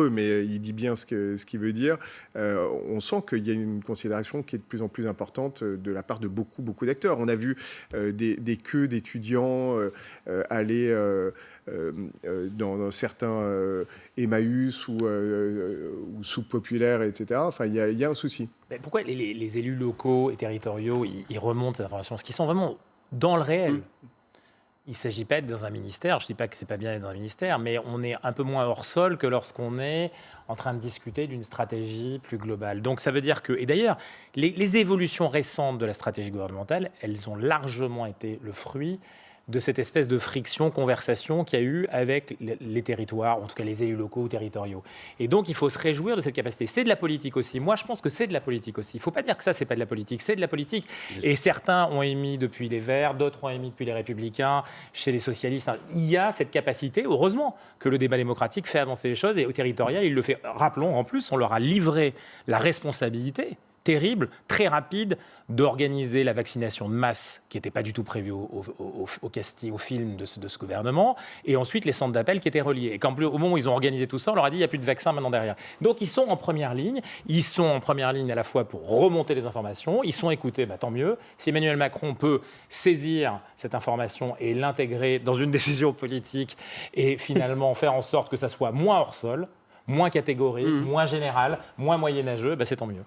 mais il dit bien ce qu'il veut dire. On sent qu'il y a une considération qui est de plus en plus importante de la part de beaucoup d'acteurs. On a vu des queues d'étudiants aller dans certains Emmaüs ou soupes populaires, etc. Enfin, il y a un souci. Mais pourquoi les élus locaux et territoriaux, ils remontent cette information? Parce qu'ils sont vraiment dans le réel. Il ne s'agit pas d'être dans un ministère, je ne dis pas que ce n'est pas bien d'être dans un ministère, mais on est un peu moins hors sol que lorsqu'on est en train de discuter d'une stratégie plus globale. Donc ça veut dire que, et d'ailleurs, les évolutions récentes de la stratégie gouvernementale, elles ont largement été le fruit de cette espèce de friction, conversation qu'il y a eu avec les territoires, en tout cas les élus locaux ou territoriaux. Et donc, il faut se réjouir de cette capacité. C'est de la politique aussi. Moi, je pense que c'est de la politique aussi. Il ne faut pas dire que ça, c'est pas de la politique. C'est de la politique. Et certains ont émis depuis les Verts, d'autres ont émis depuis les Républicains, chez les socialistes. Il y a cette capacité, heureusement, que le débat démocratique fait avancer les choses. Et au territorial, il le fait. Rappelons, en plus, on leur a livré la responsabilité terrible, très rapide, d'organiser la vaccination de masse qui n'était pas du tout prévue au casting, au film de ce gouvernement, et ensuite les centres d'appel qui étaient reliés. Et qu'au moment où ils ont organisé tout ça, on leur a dit il n'y a plus de vaccins maintenant derrière. Donc ils sont en première ligne. Ils sont en première ligne à la fois pour remonter les informations. Ils sont écoutés, tant mieux. Si Emmanuel Macron peut saisir cette information et l'intégrer dans une décision politique et finalement faire en sorte que ça soit moins hors sol, moins catégorique, moins général, moins moyenâgeux, c'est tant mieux.